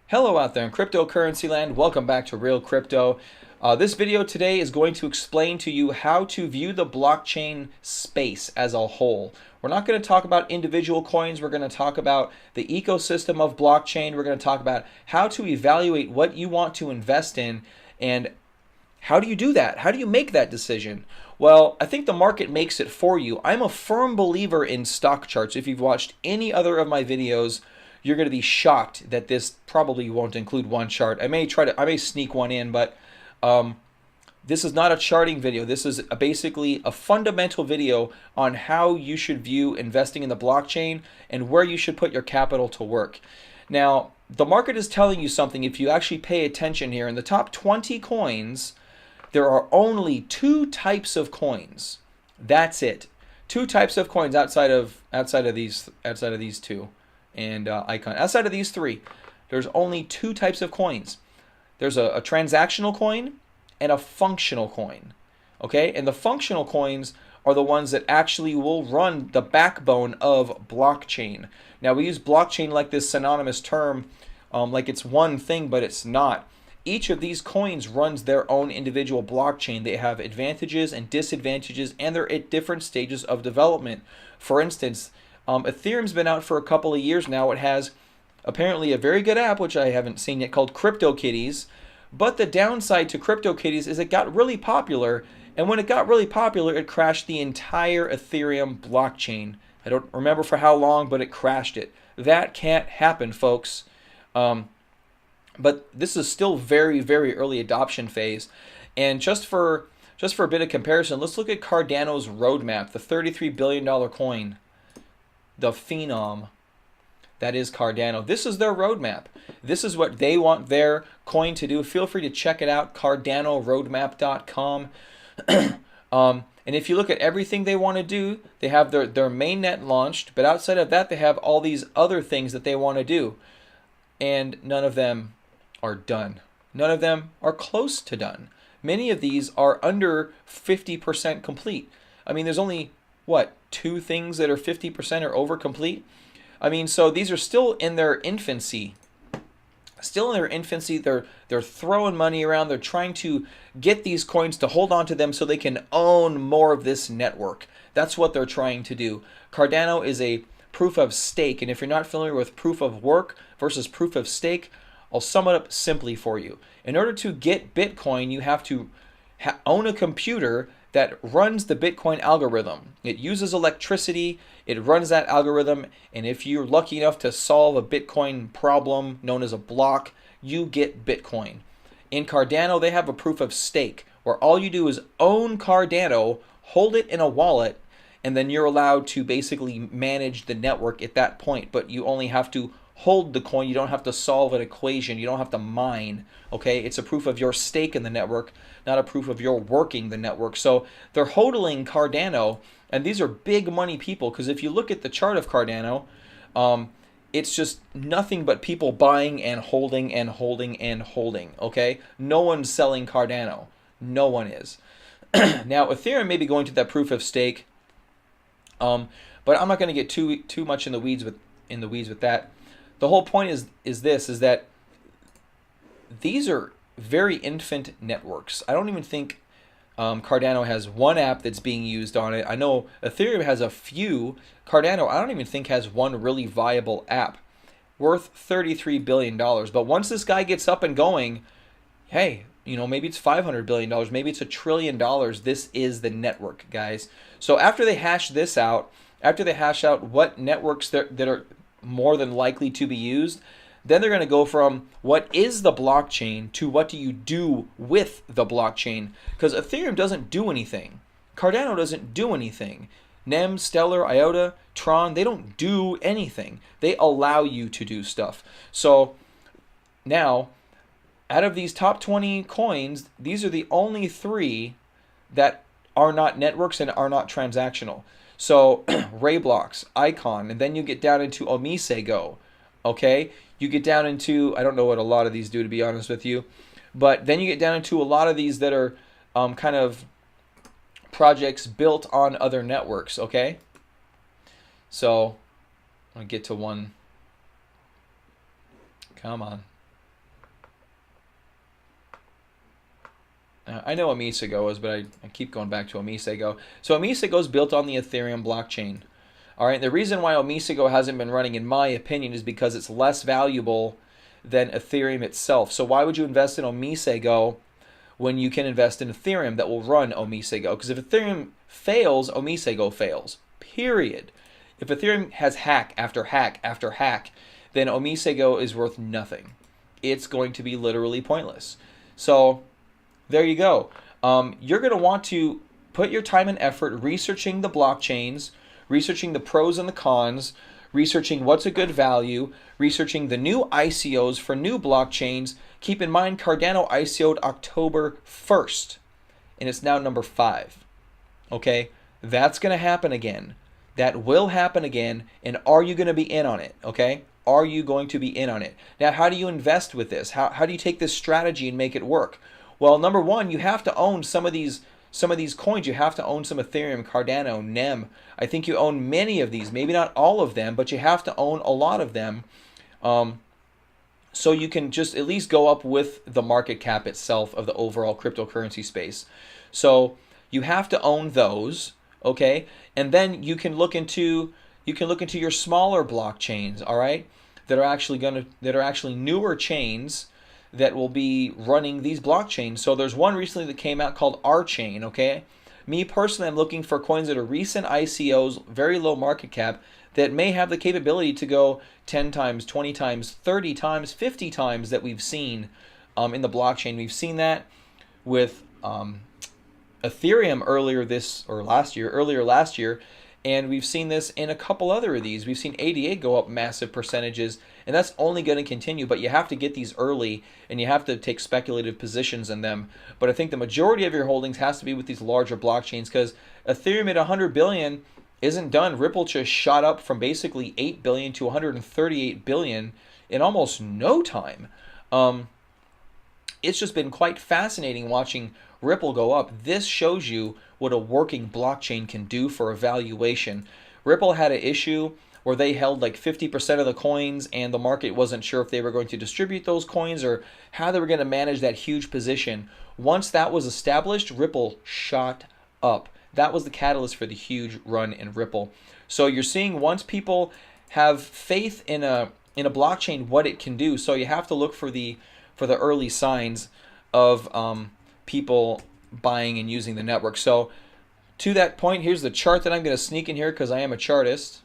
Hello out there in cryptocurrency land. Welcome back to Real Crypto. This video today is going to explain to you how to view the blockchain space as a whole. We're not going to talk about individual coins. We're going to talk about the ecosystem of blockchain. We're going to talk about how to evaluate what you want to invest in and how do you do that? How do you make that decision? Well, I think the market makes it for you. I'm a firm believer in stock charts. If you've watched any other of my videos, you're going to be shocked that this probably won't include one chart. I may sneak one in, but this is not a charting video. This is basically a fundamental video on how you should view investing in the blockchain and where you should put your capital to work. Now, the market is telling you something if you actually pay attention here. In the top 20 coins, there are only two types of coins. That's it. Two types of coins outside of these two. And icon. Outside of these three, there's only two types of coins. There's a transactional coin and a functional coin. Okay, and the functional coins are the ones that actually will run the backbone of blockchain. Now we use blockchain like this synonymous term, like it's one thing, but it's not. Each of these coins runs their own individual blockchain. They have advantages and disadvantages, and they're at different stages of development. For instance, Ethereum's been out for a couple of years now. It has apparently a very good app, which I haven't seen yet, called CryptoKitties. But the downside to CryptoKitties is it got really popular, and when it got really popular, it crashed the entire Ethereum blockchain. I don't remember for how long, but it crashed it. That can't happen, folks. But this is still very, very early adoption phase. And just for a bit of comparison, let's look at Cardano's roadmap, the $33 billion coin. The phenom that is Cardano. This is their roadmap. This is what they want their coin to do. Feel free to check it out, cardanoRoadmap.com. And if you look at everything they want to do, they have their mainnet launched, but outside of that, they have all these other things that they want to do. And none of them are done. None of them are close to done. Many of these are under 50% complete. I mean, there's only, what, two things that are 50% or over complete? I mean, so these are still in their infancy. Still in their infancy, they're throwing money around. They're trying to get these coins to hold on to them so they can own more of this network. That's what they're trying to do. Cardano is a proof of stake, and if you're not familiar with proof of work versus proof of stake, I'll sum it up simply for you. In order to get Bitcoin, you have to own a computer that runs the Bitcoin algorithm. It uses electricity, it runs that algorithm, and if you're lucky enough to solve a Bitcoin problem known as a block, you get Bitcoin. In Cardano, they have a proof of stake, where all you do is own Cardano, hold it in a wallet, and then you're allowed to basically manage the network at that point, but you only have to hold the coin. You don't have to solve an equation. You don't have to mine. Okay, it's a proof of your stake in the network, not a proof of your working the network. So they're hodling Cardano, and these are big money people, because if you look at the chart of Cardano, it's just nothing but people buying and holding and holding and holding. Okay, no one's selling Cardano. No one is. Now Ethereum may be going to that proof of stake, but I'm not going to get too much in the weeds with that. The whole point is that these are very infant networks. I don't even think Cardano has one app that's being used on it. I know Ethereum has a few. Cardano, I don't even think has one really viable app worth $33 billion. But once this guy gets up and going, hey, maybe it's $500 billion, maybe it's $1 trillion. This is the network, guys. So after they hash this out, after they hash out what networks that are more than likely to be used, then they're going to go from what is the blockchain to what do you do with the blockchain, because Ethereum doesn't do anything. Cardano doesn't do anything. Nem, Stellar, IOTA, Tron, they don't do anything. They allow you to do stuff. So now, out of these top 20 coins, these are the only three that are not networks and are not transactional. So Rayblocks, Icon, and then you get down into Omisego, okay? You get down into, I don't know what a lot of these do, to be honest with you, but then you get down into a lot of these that are kind of projects built on other networks, okay? So I'll get to one. Come on. I know Amisago is, but I keep going back to Amisago. So Amisago is built on the Ethereum blockchain. All right. The reason why Amisago hasn't been running, in my opinion, is because it's less valuable than Ethereum itself. So why would you invest in Amisago when you can invest in Ethereum that will run Amisago? Because if Ethereum fails, Amisago fails. Period. If Ethereum has hack after hack after hack, then Amisago is worth nothing. It's going to be literally pointless. So there you go. You're going to want to put your time and effort researching the blockchains, researching the pros and the cons, researching what's a good value, researching the new ICOs for new blockchains. Keep in mind, Cardano ICO'd October 1st, and it's now number 5. Okay? That's going to happen again. That will happen again, and are you going to be in on it? Okay? Are you going to be in on it? Now, how do you invest with this? How do you take this strategy and make it work? Well, number one, you have to own some of these coins. You have to own some Ethereum, Cardano, NEM. I think you own many of these, maybe not all of them, but you have to own a lot of them, so you can just at least go up with the market cap itself of the overall cryptocurrency space. So you have to own those, okay? And then you can look into your smaller blockchains, all right? That are actually newer chains that will be running these blockchains. So there's one recently that came out called R-Chain, okay? Me personally, I'm looking for coins that are recent ICOs, very low market cap, that may have the capability to go 10 times, 20 times, 30 times, 50 times that we've seen in the blockchain. We've seen that with Ethereum earlier last year, and we've seen this in a couple other of these. We've seen ADA go up massive percentages, and that's only going to continue, but you have to get these early, and you have to take speculative positions in them. But I think the majority of your holdings has to be with these larger blockchains, because Ethereum at 100 billion isn't done. Ripple just shot up from basically 8 billion to 138 billion in almost no time. It's just been quite fascinating watching Ripple go up. This shows you what a working blockchain can do for a valuation. Ripple had an issue where they held like 50% of the coins, and the market wasn't sure if they were going to distribute those coins or how they were going to manage that huge position. Once that was established, Ripple shot up. That was the catalyst for the huge run in Ripple. So you're seeing, once people have faith in a blockchain, what it can do. So you have to look for the early signs of people buying and using the network. So to that point, here's the chart that I'm going to sneak in here because I am a chartist.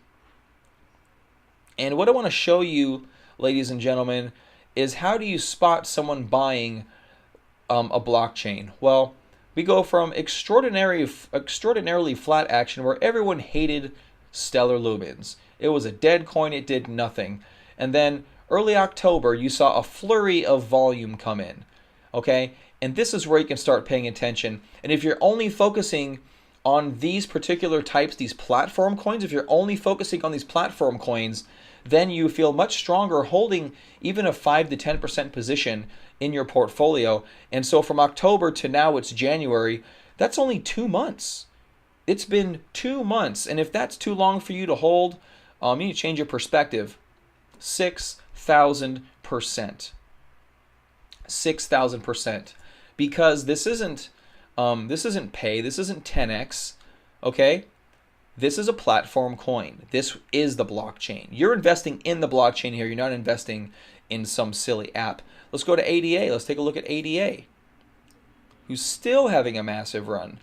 And what I want to show you, ladies and gentlemen, is how do you spot someone buying a blockchain? Well, we go from extraordinarily flat action where everyone hated Stellar Lumens. It was a dead coin. It did nothing. And then early October, you saw a flurry of volume come in. Okay? And this is where you can start paying attention. And if you're only focusing on these particular types, these platform coins, if you're only focusing on these platform coins, then you feel much stronger holding even a 5 to 10% position in your portfolio. And so from October to now it's January, that's only 2 months. It's been 2 months. And if that's too long for you to hold, you need to change your perspective. 6,000%. 6,000%. Because this isn't pay, this isn't 10x, okay? This is a platform coin. This is the blockchain. You're investing in the blockchain here. You're not investing in some silly app. Let's go to ADA. Let's take a look at ADA, who's still having a massive run.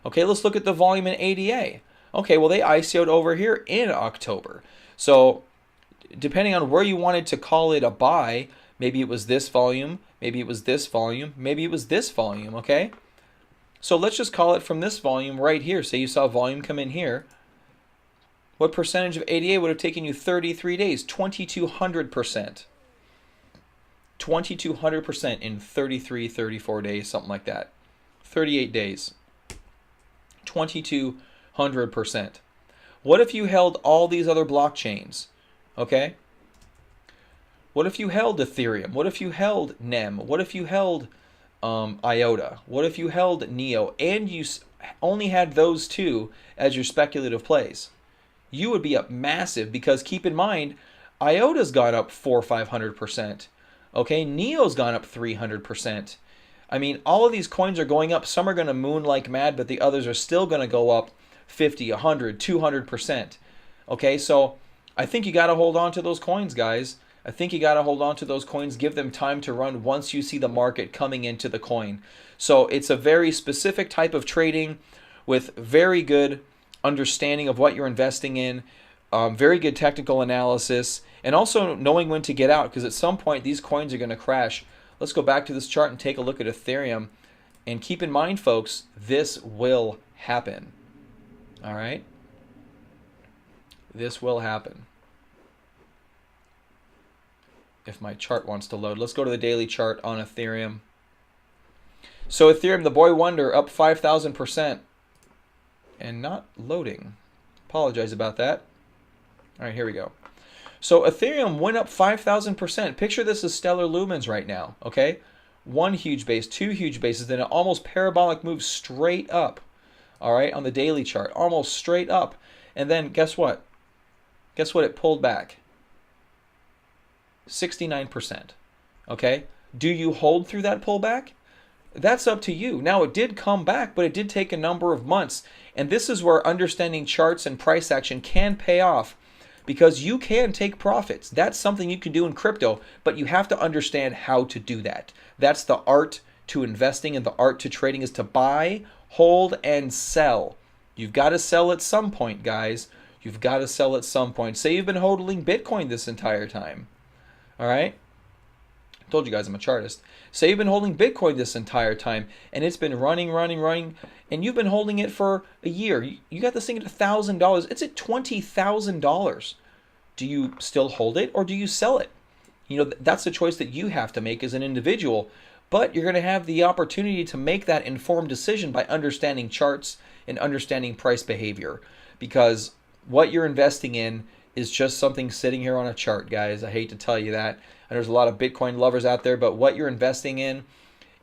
Okay, let's look at the volume in ADA. Okay, well, they ICO'd over here in October. So depending on where you wanted to call it a buy, maybe it was this volume, maybe it was this volume, maybe it was this volume, okay? So let's just call it from this volume right here. Say you saw volume come in here. What percentage of ADA would have taken you 33 days? 2,200%. 2,200% in 33, 34 days, something like that. 38 days. 2,200%. What if you held all these other blockchains? Okay? What if you held Ethereum? What if you held NEM? What if you held IOTA? What if you held NEO? And you only had those two as your speculative plays? You would be up massive, because keep in mind, IOTA's gone up 400 or 500%. Okay, NEO's gone up 300%. I mean, all of these coins are going up. Some are going to moon like mad, but the others are still going to go up 50, 100, 200%. Okay, so I think you got to hold on to those coins, guys. I think you got to hold on to those coins, give them time to run once you see the market coming into the coin. So it's a very specific type of trading with very good understanding of what you're investing in, very good technical analysis, and also knowing when to get out, because at some point these coins are going to crash. Let's go back to this chart and take a look at Ethereum. And keep in mind, folks, this will happen. All right? This will happen. If my chart wants to load. Let's go to the daily chart on Ethereum. So Ethereum, the boy wonder, up 5,000%. And not loading. Apologize about that. All right, here we go. So Ethereum went up 5,000%. Picture this as stellar lumens right now, okay? One huge base, two huge bases, then an almost parabolic move straight up, all right, on the daily chart, almost straight up. And then guess what? Guess what? It pulled back. 69%, okay? Do you hold through that pullback? That's up to you. Now, it did come back, but it did take a number of months. And this is where understanding charts and price action can pay off, because you can take profits. That's something you can do in crypto, but you have to understand how to do that. That's the art to investing, and the art to trading is to buy, hold, and sell. You've got to sell at some point, guys. You've got to sell at some point. Say you've been holding Bitcoin this entire time. All right? I told you guys I'm a chartist. Say you've been holding Bitcoin this entire time, and it's been running, and you've been holding it for a year. You got this thing at $1,000. It's at $20,000. Do you still hold it, or do you sell it? You know, that's a choice that you have to make as an individual, but you're going to have the opportunity to make that informed decision by understanding charts and understanding price behavior, because what you're investing in is just something sitting here on a chart, guys. I hate to tell you that. And there's a lot of Bitcoin lovers out there, but what you're investing in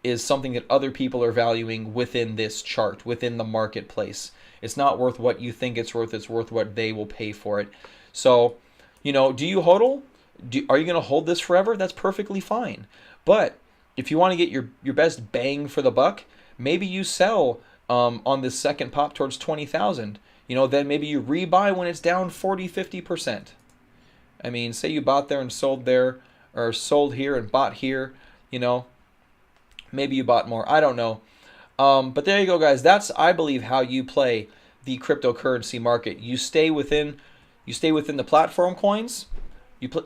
is something that other people are valuing within this chart, within the marketplace. It's not worth what you think it's worth what they will pay for it. So, you know, do you hodl? Are you going to hold this forever? That's perfectly fine. But if you want to get your best bang for the buck, maybe you sell on this second pop towards 20,000. You know, then maybe you rebuy when it's down 40, 50%. I mean, say you bought there and sold there, or sold here and bought here, you know, maybe you bought more. I don't know. But there you go, guys. That's, I believe, how you play the cryptocurrency market. You stay within the platform coins.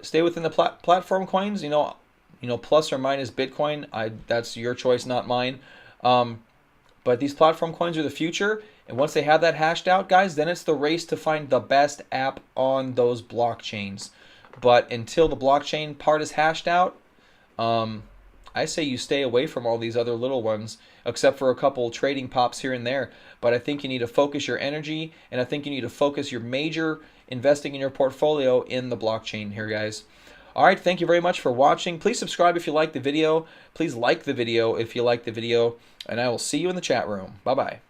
Stay within the platform coins. You know, plus or minus Bitcoin. That's your choice, not mine. But these platform coins are the future. And once they have that hashed out, guys, then it's the race to find the best app on those blockchains. But until the blockchain part is hashed out, I say you stay away from all these other little ones, except for a couple trading pops here and there. But I think you need to focus your energy, and I think you need to focus your major investing in your portfolio in the blockchain here, guys. All right, thank you very much for watching. Please subscribe if you like the video. Please like the video if you like the video, and I will see you in the chat room. Bye-bye.